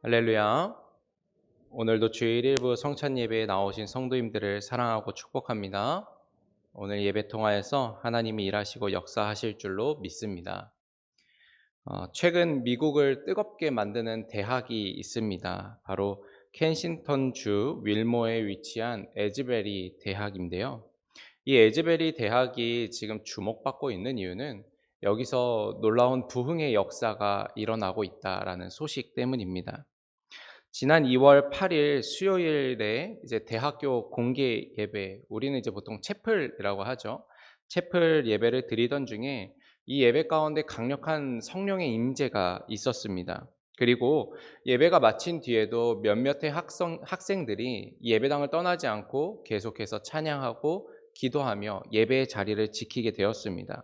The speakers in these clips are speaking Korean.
할렐루야. 오늘도 주일 일부 성찬 예배에 나오신 성도님들을 사랑하고 축복합니다. 오늘 예배 통하여서 하나님이 일하시고 역사하실 줄로 믿습니다. 최근 미국을 뜨겁게 만드는 대학이 있습니다. 바로 켄싱턴주 윌모어에 위치한 에즈베리 대학인데요. 이 에즈베리 대학이 지금 주목받고 있는 이유는 여기서 놀라운 부흥의 역사가 일어나고 있다라는 소식 때문입니다. 지난 2월 8일 수요일에 이제 대학교 공개 예배, 우리는 이제 보통 채플이라고 하죠. 채플 예배를 드리던 중에 이 예배 가운데 강력한 성령의 임재가 있었습니다. 그리고 예배가 마친 뒤에도 몇몇의 학생들이 예배당을 떠나지 않고 계속해서 찬양하고 기도하며 예배의 자리를 지키게 되었습니다.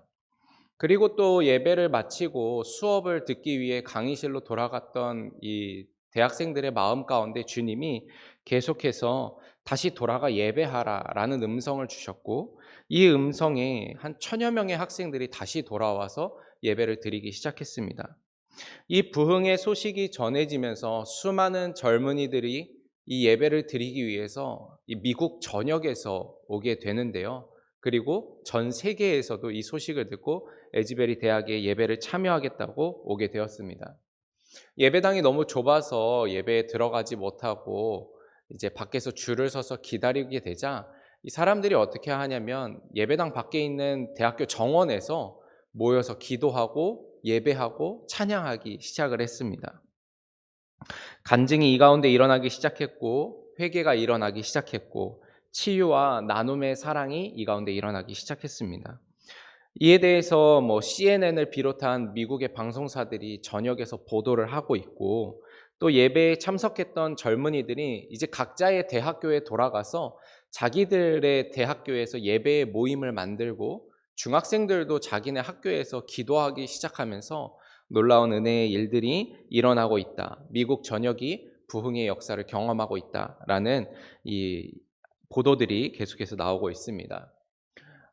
그리고 또 예배를 마치고 수업을 듣기 위해 강의실로 돌아갔던 이 대학생들의 마음 가운데 주님이 계속해서 다시 돌아가 예배하라라는 음성을 주셨고, 이 음성에 한 1000여 명의 학생들이 다시 돌아와서 예배를 드리기 시작했습니다. 이 부흥의 소식이 전해지면서 수많은 젊은이들이 이 예배를 드리기 위해서 이 미국 전역에서 오게 되는데요. 그리고 전 세계에서도 이 소식을 듣고 에즈베리 대학에 예배를 참여하겠다고 오게 되었습니다. 예배당이 너무 좁아서 예배에 들어가지 못하고 이제 밖에서 줄을 서서 기다리게 되자 이 사람들이 어떻게 하냐면 예배당 밖에 있는 대학교 정원에서 모여서 기도하고 예배하고 찬양하기 시작을 했습니다. 간증이 이 가운데 일어나기 시작했고, 회개가 일어나기 시작했고, 치유와 나눔의 사랑이 이 가운데 일어나기 시작했습니다. 이에 대해서 CNN을 비롯한 미국의 방송사들이 전역에서 보도를 하고 있고, 또 예배에 참석했던 젊은이들이 이제 각자의 대학교에 돌아가서 자기들의 대학교에서 예배의 모임을 만들고, 중학생들도 자기네 학교에서 기도하기 시작하면서 놀라운 은혜의 일들이 일어나고 있다. 미국 전역이 부흥의 역사를 경험하고 있다라는 이 보도들이 계속해서 나오고 있습니다.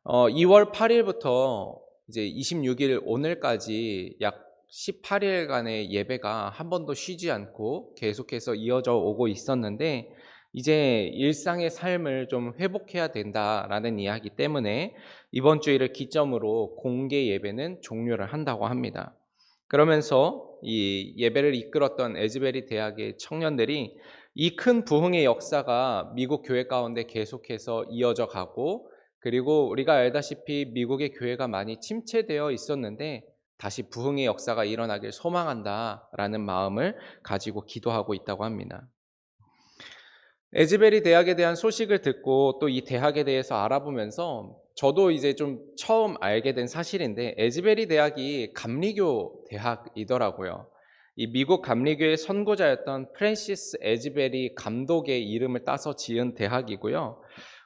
2월 8일부터 이제 26일 오늘까지 약 18일간의 예배가 한 번도 쉬지 않고 계속해서 이어져 오고 있었는데, 이제 일상의 삶을 좀 회복해야 된다라는 이야기 때문에 이번 주일을 기점으로 공개 예배는 종료를 한다고 합니다. 그러면서 이 예배를 이끌었던 에즈베리 대학의 청년들이 이 큰 부흥의 역사가 미국 교회 가운데 계속해서 이어져 가고, 그리고 우리가 알다시피 미국의 교회가 많이 침체되어 있었는데 다시 부흥의 역사가 일어나길 소망한다라는 마음을 가지고 기도하고 있다고 합니다. 에즈베리 대학에 대한 소식을 듣고 또 이 대학에 대해서 알아보면서 저도 이제 좀 처음 알게 된 사실인데, 에즈베리 대학이 감리교 대학이더라고요. 이 미국 감리교의 선구자였던 프랜시스 에즈베리 감독의 이름을 따서 지은 대학이고요.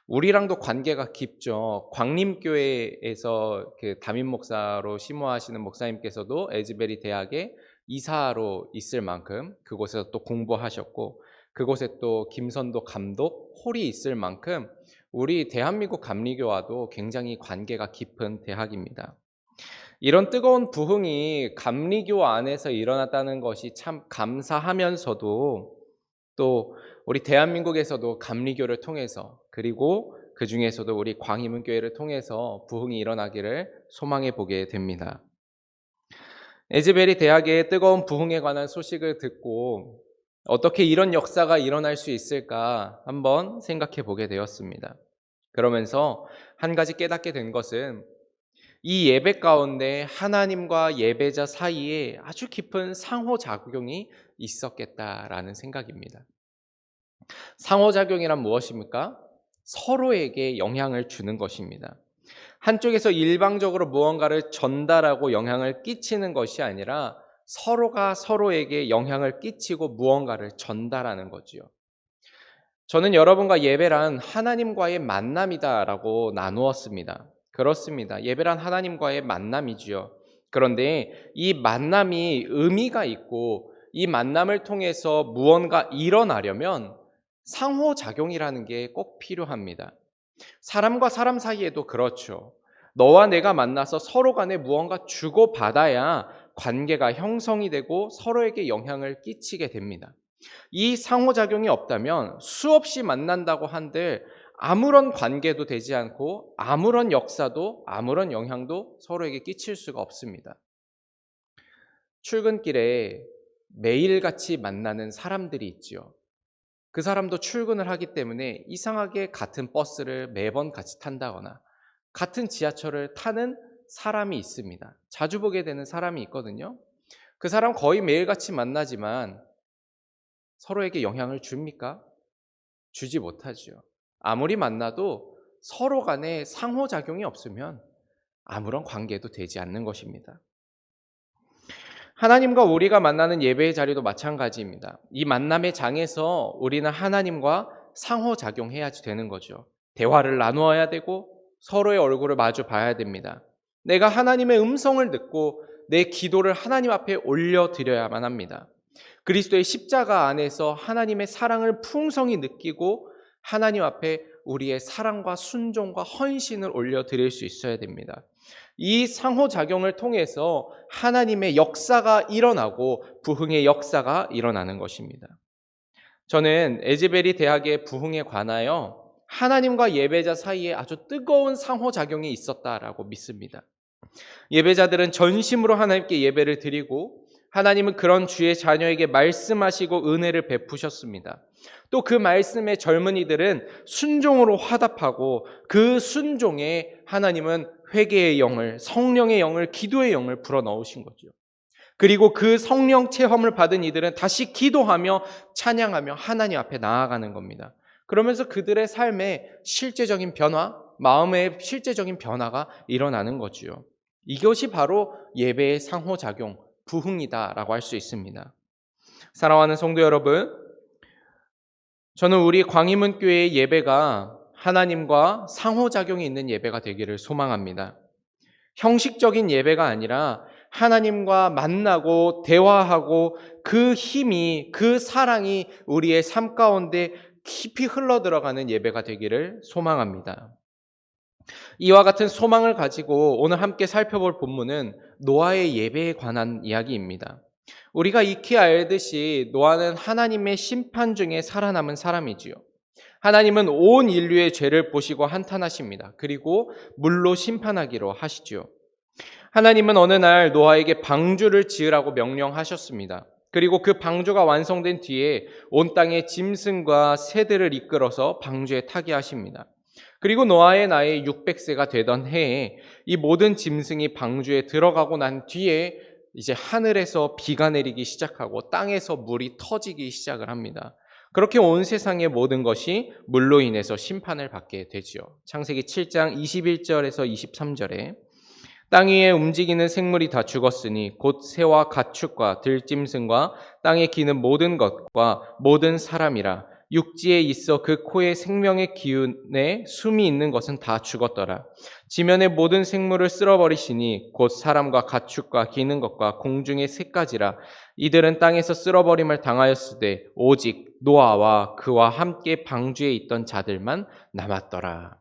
우리랑도 관계가 깊죠. 광림교회에서 그 담임 목사로 심호하시는 목사님께서도 에즈베리 대학에 이사로 있을 만큼 그곳에서 또 공부하셨고, 그곳에 또 김선도 감독 홀이 있을 만큼 우리 대한민국 감리교와도 굉장히 관계가 깊은 대학입니다. 이런 뜨거운 부흥이 감리교 안에서 일어났다는 것이 참 감사하면서도, 또 우리 대한민국에서도 감리교를 통해서, 그리고 그 중에서도 우리 광희문교회를 통해서 부흥이 일어나기를 소망해 보게 됩니다. 에즈베리 대학의 뜨거운 부흥에 관한 소식을 듣고 어떻게 이런 역사가 일어날 수 있을까 한번 생각해 보게 되었습니다. 그러면서 한 가지 깨닫게 된 것은 이 예배 가운데 하나님과 예배자 사이에 아주 깊은 상호작용이 있었겠다라는 생각입니다. 상호작용이란 무엇입니까? 서로에게 영향을 주는 것입니다. 한쪽에서 일방적으로 무언가를 전달하고 영향을 끼치는 것이 아니라 서로가 서로에게 영향을 끼치고 무언가를 전달하는 거지요. 저는 여러분과 예배란 하나님과의 만남이다라고 나누었습니다. 그렇습니다. 예배란 하나님과의 만남이지요. 그런데 이 만남이 의미가 있고 이 만남을 통해서 무언가 일어나려면 상호작용이라는 게 꼭 필요합니다. 사람과 사람 사이에도 그렇죠. 너와 내가 만나서 서로 간에 무언가 주고받아야 관계가 형성이 되고 서로에게 영향을 끼치게 됩니다. 이 상호작용이 없다면 수없이 만난다고 한들 아무런 관계도 되지 않고 아무런 역사도 아무런 영향도 서로에게 끼칠 수가 없습니다. 출근길에 매일같이 만나는 사람들이 있지요. 그 사람도 출근을 하기 때문에 이상하게 같은 버스를 매번 같이 탄다거나 같은 지하철을 타는 사람이 있습니다. 자주 보게 되는 사람이 있거든요. 그 사람 거의 매일같이 만나지만 서로에게 영향을 줍니까? 주지 못하죠. 아무리 만나도 서로 간에 상호작용이 없으면 아무런 관계도 되지 않는 것입니다. 하나님과 우리가 만나는 예배의 자리도 마찬가지입니다. 이 만남의 장에서 우리는 하나님과 상호작용해야 되는 거죠. 대화를 나누어야 되고 서로의 얼굴을 마주 봐야 됩니다. 내가 하나님의 음성을 듣고 내 기도를 하나님 앞에 올려드려야만 합니다. 그리스도의 십자가 안에서 하나님의 사랑을 풍성히 느끼고 하나님 앞에 우리의 사랑과 순종과 헌신을 올려드릴 수 있어야 됩니다. 이 상호작용을 통해서 하나님의 역사가 일어나고 부흥의 역사가 일어나는 것입니다. 저는 에즈베리 대학의 부흥에 관하여 하나님과 예배자 사이에 아주 뜨거운 상호작용이 있었다라고 믿습니다. 예배자들은 전심으로 하나님께 예배를 드리고 하나님은 그런 주의 자녀에게 말씀하시고 은혜를 베푸셨습니다. 또 그 말씀에 젊은이들은 순종으로 화답하고 그 순종에 하나님은 회개의 영을, 성령의 영을, 기도의 영을 불어넣으신 거죠. 그리고 그 성령 체험을 받은 이들은 다시 기도하며 찬양하며 하나님 앞에 나아가는 겁니다. 그러면서 그들의 삶에 실제적인 변화, 마음의 실제적인 변화가 일어나는 거지요. 이것이 바로 예배의 상호작용, 부흥이다라고 할 수 있습니다. 사랑하는 성도 여러분, 저는 우리 광희문 교회의 예배가 하나님과 상호작용이 있는 예배가 되기를 소망합니다. 형식적인 예배가 아니라 하나님과 만나고 대화하고 그 힘이, 그 사랑이 우리의 삶 가운데 깊이 흘러들어가는 예배가 되기를 소망합니다. 이와 같은 소망을 가지고 오늘 함께 살펴볼 본문은 노아의 예배에 관한 이야기입니다. 우리가 익히 알듯이 노아는 하나님의 심판 중에 살아남은 사람이지요. 하나님은 온 인류의 죄를 보시고 한탄하십니다. 그리고 물로 심판하기로 하시죠. 하나님은 어느 날 노아에게 방주를 지으라고 명령하셨습니다. 그리고 그 방주가 완성된 뒤에 온 땅의 짐승과 새들을 이끌어서 방주에 타게 하십니다. 그리고 노아의 나이 600세가 되던 해에 이 모든 짐승이 방주에 들어가고 난 뒤에 이제 하늘에서 비가 내리기 시작하고 땅에서 물이 터지기 시작을 합니다. 그렇게 온 세상의 모든 것이 물로 인해서 심판을 받게 되지요. 창세기 7장 21절에서 23절에 땅 위에 움직이는 생물이 다 죽었으니 곧 새와 가축과 들짐승과 땅에 기는 모든 것과 모든 사람이라 육지에 있어 그 코에 생명의 기운에 숨이 있는 것은 다 죽었더라. 지면의 모든 생물을 쓸어버리시니 곧 사람과 가축과 기는 것과 공중의 새까지라. 이들은 땅에서 쓸어버림을 당하였으되 오직 노아와 그와 함께 방주에 있던 자들만 남았더라.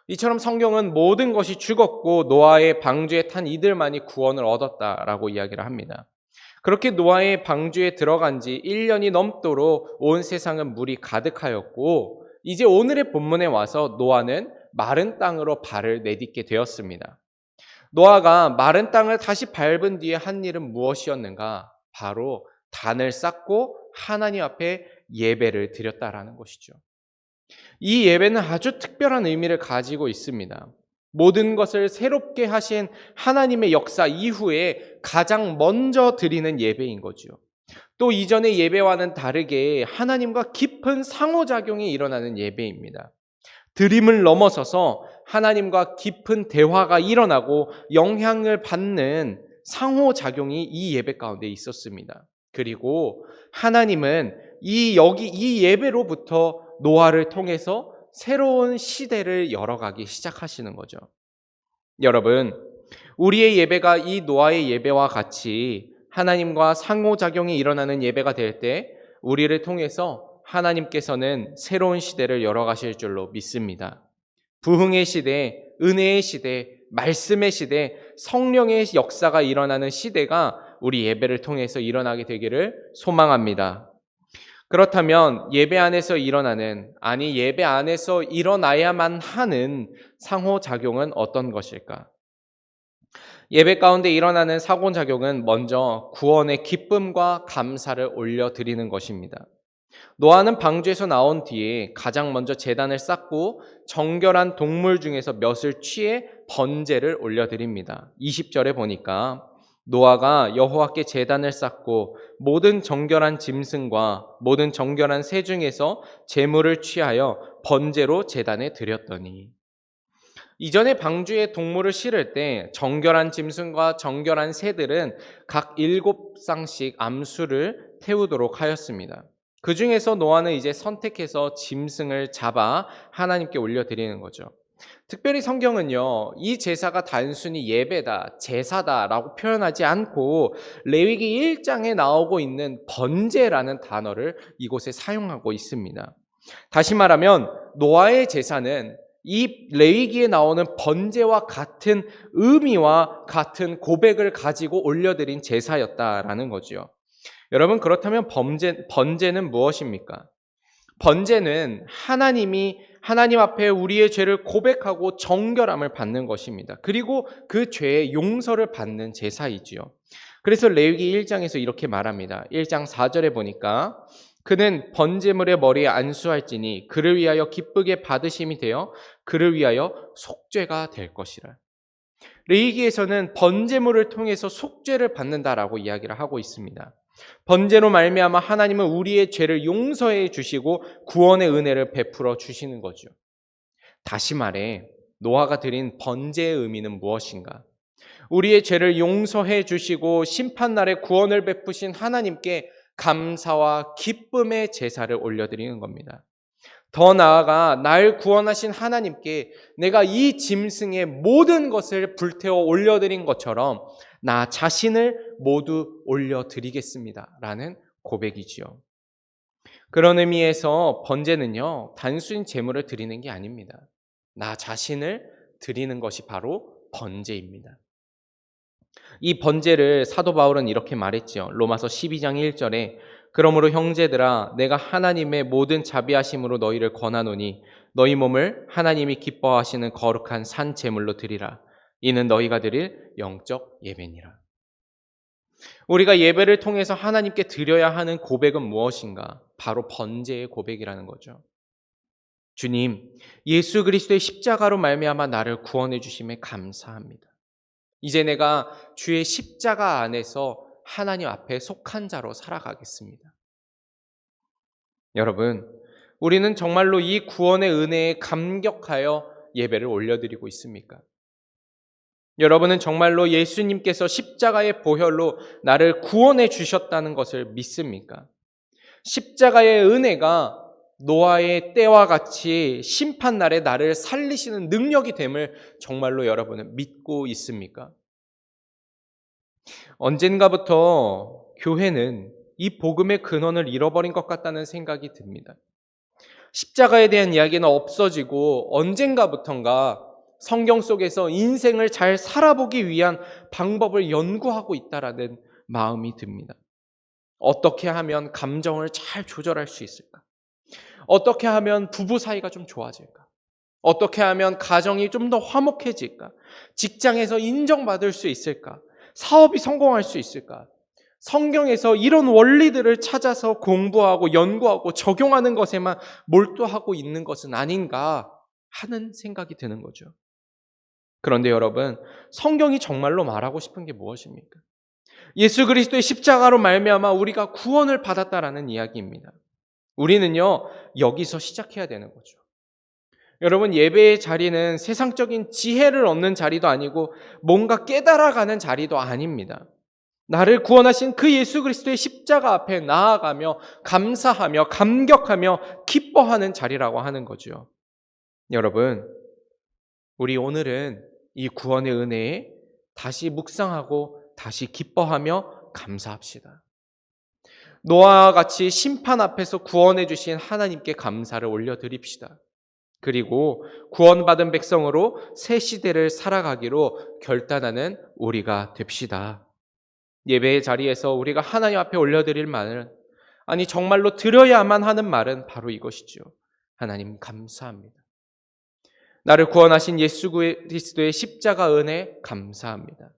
이처럼 성경은 모든 것이 죽었고 노아의 방주에 탄 이들만이 구원을 얻었다라고 이야기를 합니다. 그렇게 노아의 방주에 들어간 지 1년이 넘도록 온 세상은 물이 가득하였고 이제 오늘의 본문에 와서 노아는 마른 땅으로 발을 내딛게 되었습니다. 노아가 마른 땅을 다시 밟은 뒤에 한 일은 무엇이었는가? 바로 단을 쌓고 하나님 앞에 예배를 드렸다라는 것이죠. 이 예배는 아주 특별한 의미를 가지고 있습니다. 모든 것을 새롭게 하신 하나님의 역사 이후에 가장 먼저 드리는 예배인 거죠. 또 이전의 예배와는 다르게 하나님과 깊은 상호작용이 일어나는 예배입니다. 드림을 넘어서서 하나님과 깊은 대화가 일어나고 영향을 받는 상호작용이 이 예배 가운데 있었습니다. 그리고 하나님은 이 예배로부터 노아를 통해서 새로운 시대를 열어가기 시작하시는 거죠. 여러분, 우리의 예배가 이 노아의 예배와 같이 하나님과 상호작용이 일어나는 예배가 될 때 우리를 통해서 하나님께서는 새로운 시대를 열어가실 줄로 믿습니다. 부흥의 시대, 은혜의 시대, 말씀의 시대, 성령의 역사가 일어나는 시대가 우리 예배를 통해서 일어나게 되기를 소망합니다. 그렇다면 예배 안에서 일어나는, 아니 예배 안에서 일어나야만 하는 상호작용은 어떤 것일까? 예배 가운데 일어나는 상호작용은 먼저 구원의 기쁨과 감사를 올려드리는 것입니다. 노아는 방주에서 나온 뒤에 가장 먼저 제단을 쌓고 정결한 동물 중에서 몇을 취해 번제를 올려드립니다. 20절에 보니까 노아가 여호와께 제단을 쌓고 모든 정결한 짐승과 모든 정결한 새 중에서 제물을 취하여 번제로 제단에 드렸더니, 이전에 방주에 동물을 실을 때 정결한 짐승과 정결한 새들은 각 7쌍씩 암수를 태우도록 하였습니다. 그 중에서 노아는 이제 선택해서 짐승을 잡아 하나님께 올려드리는 거죠. 특별히 성경은요, 이 제사가 단순히 예배다, 제사다라고 표현하지 않고 레위기 1장에 나오고 있는 번제라는 단어를 이곳에 사용하고 있습니다. 다시 말하면 노아의 제사는 이 레위기에 나오는 번제와 같은 의미와 같은 고백을 가지고 올려드린 제사였다라는 거죠. 여러분, 그렇다면 번제는 무엇입니까? 번제는 하나님 앞에 우리의 죄를 고백하고 정결함을 받는 것입니다. 그리고 그 죄의 용서를 받는 제사이지요. 그래서 레위기 1장에서 이렇게 말합니다. 1장 4절에 보니까 그는 번제물의 머리에 안수할지니 그를 위하여 기쁘게 받으심이 되어 그를 위하여 속죄가 될 것이라. 레위기에서는 번제물을 통해서 속죄를 받는다라고 이야기를 하고 있습니다. 번제로 말미암아 하나님은 우리의 죄를 용서해 주시고 구원의 은혜를 베풀어 주시는 거죠. 다시 말해 노아가 드린 번제의 의미는 무엇인가? 우리의 죄를 용서해 주시고 심판날에 구원을 베푸신 하나님께 감사와 기쁨의 제사를 올려드리는 겁니다. 더 나아가 날 구원하신 하나님께 내가 이 짐승의 모든 것을 불태워 올려드린 것처럼 나 자신을 모두 올려드리겠습니다 라는 고백이지요. 그런 의미에서 번제는요, 단순히 제물을 드리는 게 아닙니다. 나 자신을 드리는 것이 바로 번제입니다. 이 번제를 사도 바울은 이렇게 말했죠. 로마서 12장 1절에 그러므로 형제들아 내가 하나님의 모든 자비하심으로 너희를 권하노니 너희 몸을 하나님이 기뻐하시는 거룩한 산 제물로 드리라. 이는 너희가 드릴 영적 예배니라. 우리가 예배를 통해서 하나님께 드려야 하는 고백은 무엇인가? 바로 번제의 고백이라는 거죠. 주님, 예수 그리스도의 십자가로 말미암아 나를 구원해 주심에 감사합니다. 이제 내가 주의 십자가 안에서 하나님 앞에 속한 자로 살아가겠습니다. 여러분, 우리는 정말로 이 구원의 은혜에 감격하여 예배를 올려드리고 있습니까? 여러분은 정말로 예수님께서 십자가의 보혈로 나를 구원해 주셨다는 것을 믿습니까? 십자가의 은혜가 노아의 때와 같이 심판날에 나를 살리시는 능력이 됨을 정말로 여러분은 믿고 있습니까? 언젠가부터 교회는 이 복음의 근원을 잃어버린 것 같다는 생각이 듭니다. 십자가에 대한 이야기는 없어지고 언젠가부턴가 성경 속에서 인생을 잘 살아보기 위한 방법을 연구하고 있다라는 마음이 듭니다. 어떻게 하면 감정을 잘 조절할 수 있을까? 어떻게 하면 부부 사이가 좀 좋아질까? 어떻게 하면 가정이 좀 더 화목해질까? 직장에서 인정받을 수 있을까? 사업이 성공할 수 있을까? 성경에서 이런 원리들을 찾아서 공부하고 연구하고 적용하는 것에만 몰두하고 있는 것은 아닌가 하는 생각이 드는 거죠. 그런데 여러분, 성경이 정말로 말하고 싶은 게 무엇입니까? 예수 그리스도의 십자가로 말미암아 우리가 구원을 받았다라는 이야기입니다. 우리는요, 여기서 시작해야 되는 거죠. 여러분, 예배의 자리는 세상적인 지혜를 얻는 자리도 아니고 뭔가 깨달아가는 자리도 아닙니다. 나를 구원하신 그 예수 그리스도의 십자가 앞에 나아가며 감사하며 감격하며 기뻐하는 자리라고 하는 거죠. 여러분, 우리 오늘은 이 구원의 은혜에 다시 묵상하고 다시 기뻐하며 감사합시다. 노아와 같이 심판 앞에서 구원해 주신 하나님께 감사를 올려드립시다. 그리고 구원받은 백성으로 새 시대를 살아가기로 결단하는 우리가 됩시다. 예배의 자리에서 우리가 하나님 앞에 올려드릴 말은 아니 정말로 드려야만 하는 말은 바로 이것이죠. 하나님 감사합니다. 나를 구원하신 예수 그리스도의 십자가 은혜 감사합니다.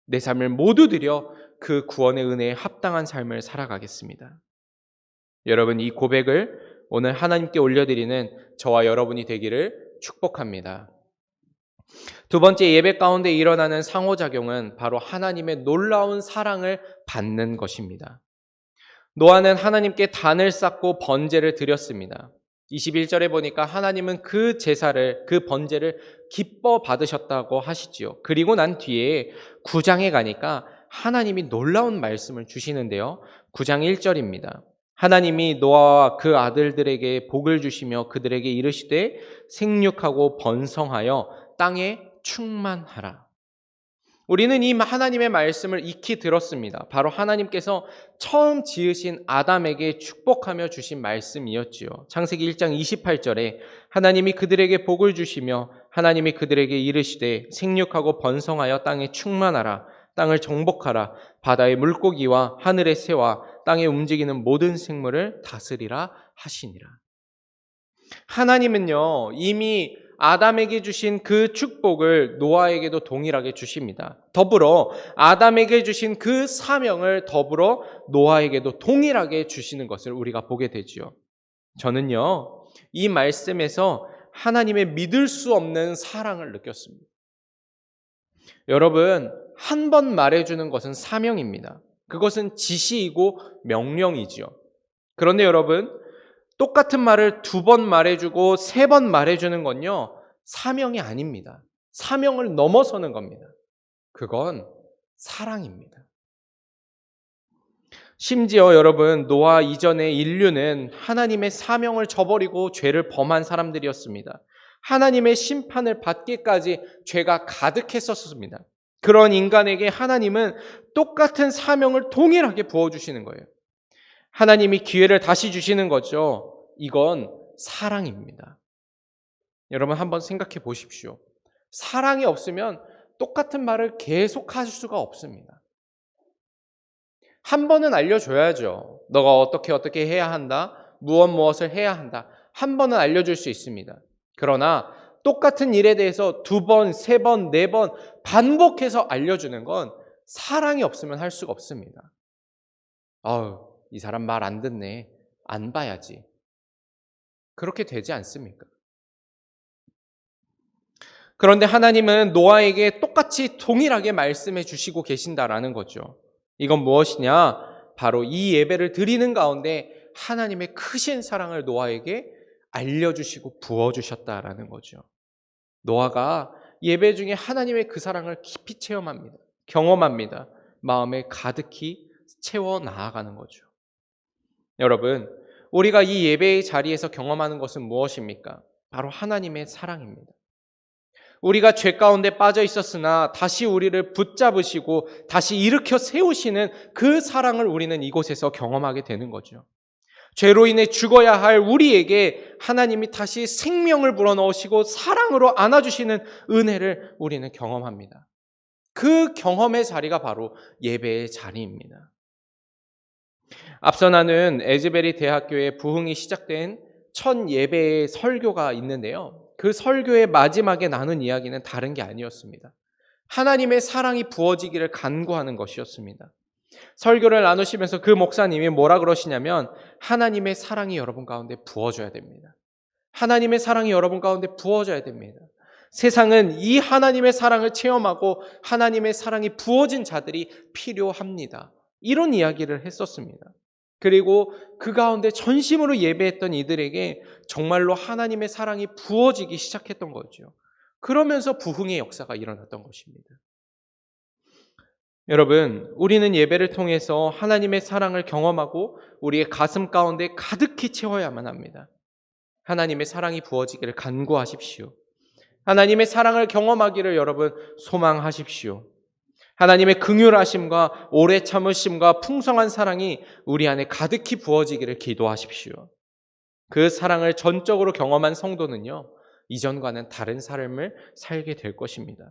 내 삶을 모두 드려 그 구원의 은혜에 합당한 삶을 살아가겠습니다. 여러분, 이 고백을 오늘 하나님께 올려드리는 저와 여러분이 되기를 축복합니다. 두 번째, 예배 가운데 일어나는 상호작용은 바로 하나님의 놀라운 사랑을 받는 것입니다. 노아는 하나님께 단을 쌓고 번제를 드렸습니다. 21절에 보니까 하나님은 그 제사를, 그 번제를 기뻐 받으셨다고 하시지요. 그리고 난 뒤에 9장에 가니까 하나님이 놀라운 말씀을 주시는데요. 9장 1절입니다. 하나님이 노아와 그 아들들에게 복을 주시며 그들에게 이르시되 생육하고 번성하여 땅에 충만하라. 우리는 이 하나님의 말씀을 익히 들었습니다. 바로 하나님께서 처음 지으신 아담에게 축복하며 주신 말씀이었지요. 창세기 1장 28절에 하나님이 그들에게 복을 주시며 하나님이 그들에게 이르시되 생육하고 번성하여 땅에 충만하라. 땅을 정복하라. 바다의 물고기와 하늘의 새와 땅에 움직이는 모든 생물을 다스리라 하시니라. 하나님은요, 이미 아담에게 주신 그 축복을 노아에게도 동일하게 주십니다. 더불어 아담에게 주신 그 사명을 더불어 노아에게도 동일하게 주시는 것을 우리가 보게 되지요. 저는요, 이 말씀에서 하나님의 믿을 수 없는 사랑을 느꼈습니다. 여러분, 한 번 말해주는 것은 사명입니다. 그것은 지시이고 명령이지요. 그런데 여러분, 똑같은 말을 2번 말해주고 3번 말해주는 건요, 사명이 아닙니다. 사명을 넘어서는 겁니다. 그건 사랑입니다. 심지어 여러분, 노아 이전의 인류는 하나님의 사명을 저버리고 죄를 범한 사람들이었습니다. 하나님의 심판을 받기까지 죄가 가득했었습니다. 그런 인간에게 하나님은 똑같은 사명을 동일하게 부어주시는 거예요. 하나님이 기회를 다시 주시는 거죠. 이건 사랑입니다. 여러분 한번 생각해 보십시오. 사랑이 없으면 똑같은 말을 계속할 수가 없습니다. 한 번은 알려줘야죠. 너가 어떻게 해야 한다. 무엇을 해야 한다. 한 번은 알려줄 수 있습니다. 그러나 똑같은 일에 대해서 2번, 3번, 4번 반복해서 알려주는 건 사랑이 없으면 할 수가 없습니다. 이 사람 말 안 듣네. 안 봐야지. 그렇게 되지 않습니까? 그런데 하나님은 노아에게 똑같이 동일하게 말씀해 주시고 계신다라는 거죠. 이건 무엇이냐? 바로 이 예배를 드리는 가운데 하나님의 크신 사랑을 노아에게 알려주시고 부어주셨다라는 거죠. 노아가 예배 중에 하나님의 그 사랑을 깊이 체험합니다. 경험합니다. 마음에 가득히 채워 나아가는 거죠. 여러분, 우리가 이 예배의 자리에서 경험하는 것은 무엇입니까? 바로 하나님의 사랑입니다. 우리가 죄 가운데 빠져 있었으나 다시 우리를 붙잡으시고 다시 일으켜 세우시는 그 사랑을 우리는 이곳에서 경험하게 되는 거죠. 죄로 인해 죽어야 할 우리에게 하나님이 다시 생명을 불어넣으시고 사랑으로 안아주시는 은혜를 우리는 경험합니다. 그 경험의 자리가 바로 예배의 자리입니다. 앞서 나눈 에즈베리 대학교의 부흥이 시작된 첫 예배의 설교가 있는데요. 그 설교의 마지막에 나눈 이야기는 다른 게 아니었습니다. 하나님의 사랑이 부어지기를 간구하는 것이었습니다. 설교를 나누시면서 그 목사님이 뭐라 그러시냐면 하나님의 사랑이 여러분 가운데 부어져야 됩니다. 하나님의 사랑이 여러분 가운데 부어져야 됩니다. 세상은 이 하나님의 사랑을 체험하고 하나님의 사랑이 부어진 자들이 필요합니다. 이런 이야기를 했었습니다. 그리고 그 가운데 전심으로 예배했던 이들에게 정말로 하나님의 사랑이 부어지기 시작했던 거죠. 그러면서 부흥의 역사가 일어났던 것입니다. 여러분, 우리는 예배를 통해서 하나님의 사랑을 경험하고 우리의 가슴 가운데 가득히 채워야만 합니다. 하나님의 사랑이 부어지기를 간구하십시오. 하나님의 사랑을 경험하기를 여러분 소망하십시오. 하나님의 긍휼하심과 오래 참으심과 풍성한 사랑이 우리 안에 가득히 부어지기를 기도하십시오. 그 사랑을 전적으로 경험한 성도는요, 이전과는 다른 삶을 살게 될 것입니다.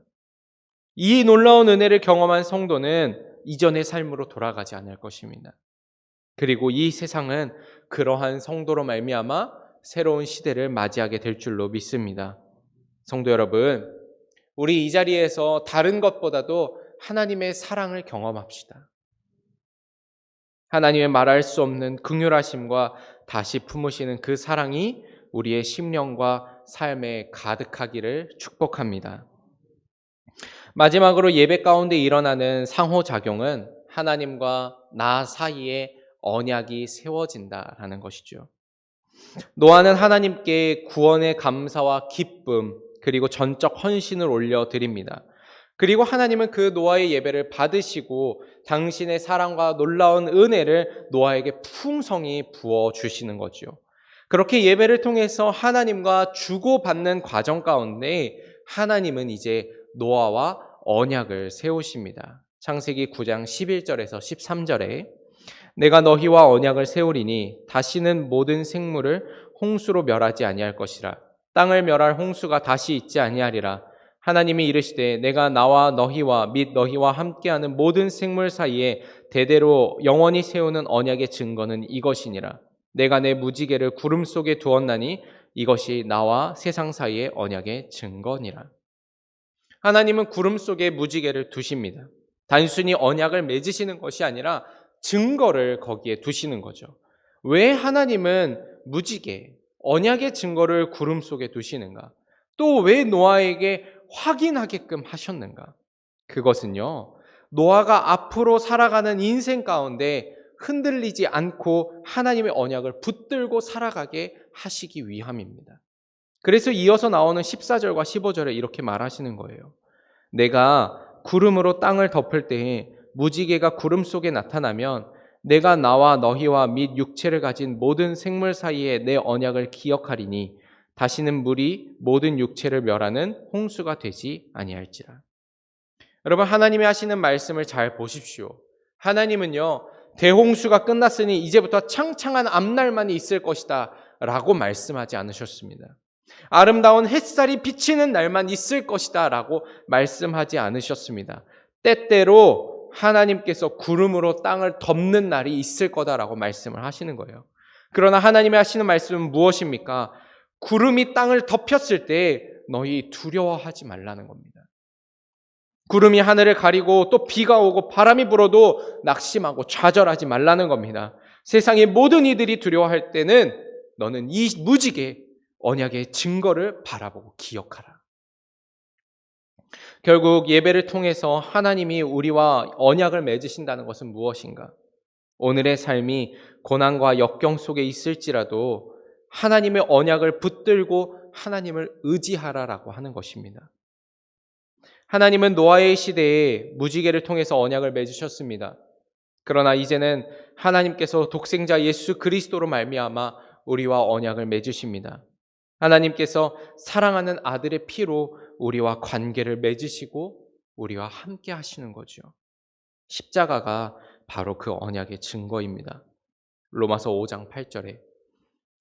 이 놀라운 은혜를 경험한 성도는 이전의 삶으로 돌아가지 않을 것입니다. 그리고 이 세상은 그러한 성도로 말미암아 새로운 시대를 맞이하게 될 줄로 믿습니다. 성도 여러분, 우리 이 자리에서 다른 것보다도 하나님의 사랑을 경험합시다. 하나님의 말할 수 없는 긍휼하심과 다시 품으시는 그 사랑이 우리의 심령과 삶에 가득하기를 축복합니다. 마지막으로 예배 가운데 일어나는 상호작용은 하나님과 나 사이에 언약이 세워진다라는 것이죠. 노아는 하나님께 구원의 감사와 기쁨 그리고 전적 헌신을 올려드립니다. 그리고 하나님은 그 노아의 예배를 받으시고 당신의 사랑과 놀라운 은혜를 노아에게 풍성히 부어주시는 거죠. 그렇게 예배를 통해서 하나님과 주고받는 과정 가운데 하나님은 이제 노아와 언약을 세우십니다. 창세기 9장 11절에서 13절에 내가 너희와 언약을 세우리니 다시는 모든 생물을 홍수로 멸하지 아니할 것이라. 땅을 멸할 홍수가 다시 있지 아니하리라. 하나님이 이르시되 내가 나와 너희와 및 너희와 함께하는 모든 생물 사이에 대대로 영원히 세우는 언약의 증거는 이것이니라. 내가 내 무지개를 구름 속에 두었나니 이것이 나와 세상 사이의 언약의 증거니라. 하나님은 구름 속에 무지개를 두십니다. 단순히 언약을 맺으시는 것이 아니라 증거를 거기에 두시는 거죠. 왜 하나님은 무지개, 언약의 증거를 구름 속에 두시는가? 또 왜 노아에게 확인하게끔 하셨는가? 그것은요, 노아가 앞으로 살아가는 인생 가운데 흔들리지 않고 하나님의 언약을 붙들고 살아가게 하시기 위함입니다. 그래서 이어서 나오는 14절과 15절에 이렇게 말하시는 거예요. 내가 구름으로 땅을 덮을 때에 무지개가 구름 속에 나타나면 내가 나와 너희와 및 육체를 가진 모든 생물 사이에 내 언약을 기억하리니 다시는 물이 모든 육체를 멸하는 홍수가 되지 아니할지라. 여러분, 하나님이 하시는 말씀을 잘 보십시오. 하나님은요, 대홍수가 끝났으니 이제부터 창창한 앞날만이 있을 것이다 라고 말씀하지 않으셨습니다. 아름다운 햇살이 비치는 날만 있을 것이다 라고 말씀하지 않으셨습니다. 때때로 하나님께서 구름으로 땅을 덮는 날이 있을 거다라고 말씀을 하시는 거예요. 그러나 하나님이 하시는 말씀은 무엇입니까? 구름이 땅을 덮였을 때 너희 두려워하지 말라는 겁니다. 구름이 하늘을 가리고 또 비가 오고 바람이 불어도 낙심하고 좌절하지 말라는 겁니다. 세상의 모든 이들이 두려워할 때는 너는 이 무지개 언약의 증거를 바라보고 기억하라. 결국 예배를 통해서 하나님이 우리와 언약을 맺으신다는 것은 무엇인가? 오늘의 삶이 고난과 역경 속에 있을지라도 하나님의 언약을 붙들고 하나님을 의지하라라고 하는 것입니다. 하나님은 노아의 시대에 무지개를 통해서 언약을 맺으셨습니다. 그러나 이제는 하나님께서 독생자 예수 그리스도로 말미암아 우리와 언약을 맺으십니다. 하나님께서 사랑하는 아들의 피로 우리와 관계를 맺으시고 우리와 함께 하시는 거죠. 십자가가 바로 그 언약의 증거입니다. 로마서 5장 8절에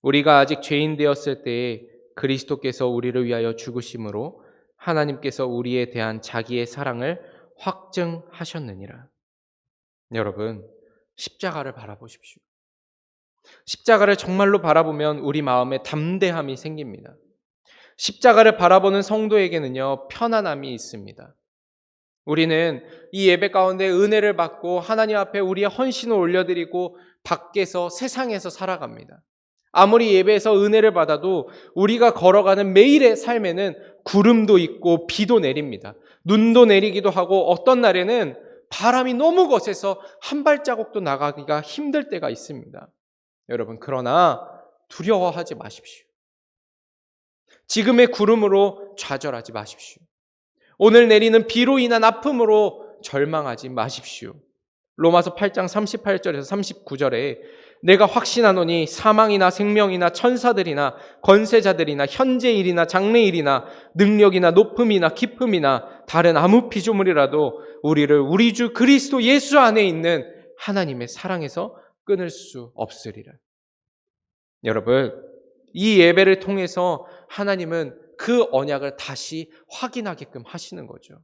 우리가 아직 죄인 되었을 때에 그리스도께서 우리를 위하여 죽으심으로 하나님께서 우리에 대한 자기의 사랑을 확증하셨느니라. 여러분, 십자가를 바라보십시오. 십자가를 정말로 바라보면 우리 마음에 담대함이 생깁니다. 십자가를 바라보는 성도에게는요, 편안함이 있습니다. 우리는 이 예배 가운데 은혜를 받고 하나님 앞에 우리의 헌신을 올려드리고 밖에서 세상에서 살아갑니다. 아무리 예배에서 은혜를 받아도 우리가 걸어가는 매일의 삶에는 구름도 있고 비도 내립니다. 눈도 내리기도 하고 어떤 날에는 바람이 너무 거세서 한 발자국도 나가기가 힘들 때가 있습니다. 여러분, 그러나 두려워하지 마십시오. 지금의 구름으로 좌절하지 마십시오. 오늘 내리는 비로 인한 아픔으로 절망하지 마십시오. 로마서 8장 38절에서 39절에 내가 확신하노니 사망이나 생명이나 천사들이나 권세자들이나 현재일이나 장래일이나 능력이나 높음이나 깊음이나 다른 아무 피조물이라도 우리를 우리 주 그리스도 예수 안에 있는 하나님의 사랑에서 끊을 수 없으리라. 여러분, 이 예배를 통해서 하나님은 그 언약을 다시 확인하게끔 하시는 거죠.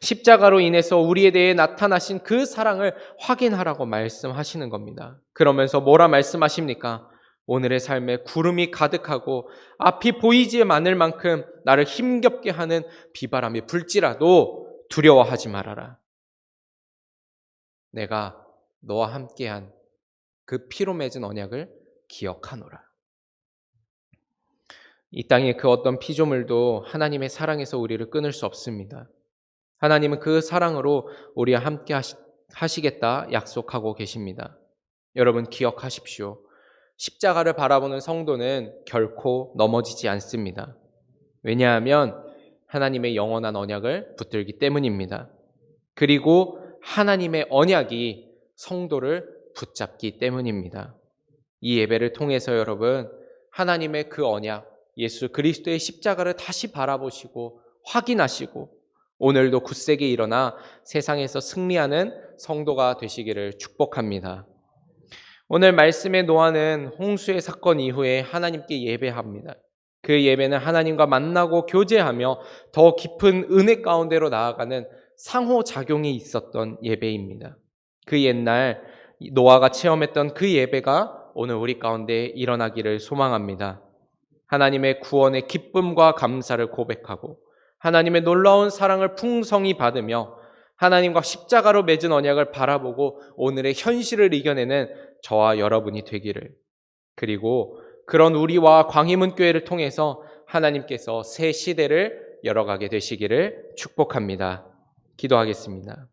십자가로 인해서 우리에 대해 나타나신 그 사랑을 확인하라고 말씀하시는 겁니다. 그러면서 뭐라 말씀하십니까? 오늘의 삶에 구름이 가득하고 앞이 보이지 않을 만큼 나를 힘겹게 하는 비바람이 불지라도 두려워하지 말아라. 내가 너와 함께한 그 피로 맺은 언약을 기억하노라. 이 땅의 그 어떤 피조물도 하나님의 사랑에서 우리를 끊을 수 없습니다. 하나님은 그 사랑으로 우리와 함께 하시겠다 약속하고 계십니다. 여러분 기억하십시오. 십자가를 바라보는 성도는 결코 넘어지지 않습니다. 왜냐하면 하나님의 영원한 언약을 붙들기 때문입니다. 그리고 하나님의 언약이 성도를 붙잡기 때문입니다. 이 예배를 통해서 여러분 하나님의 그 언약, 예수 그리스도의 십자가를 다시 바라보시고 확인하시고 오늘도 굳세게 일어나 세상에서 승리하는 성도가 되시기를 축복합니다. 오늘 말씀의 노아는 홍수의 사건 이후에 하나님께 예배합니다. 그 예배는 하나님과 만나고 교제하며 더 깊은 은혜 가운데로 나아가는 상호작용이 있었던 예배입니다. 그 옛날 노아가 체험했던 그 예배가 오늘 우리 가운데 일어나기를 소망합니다. 하나님의 구원의 기쁨과 감사를 고백하고 하나님의 놀라운 사랑을 풍성히 받으며 하나님과 십자가로 맺은 언약을 바라보고 오늘의 현실을 이겨내는 저와 여러분이 되기를, 그리고 그런 우리와 광희문교회를 통해서 하나님께서 새 시대를 열어가게 되시기를 축복합니다. 기도하겠습니다.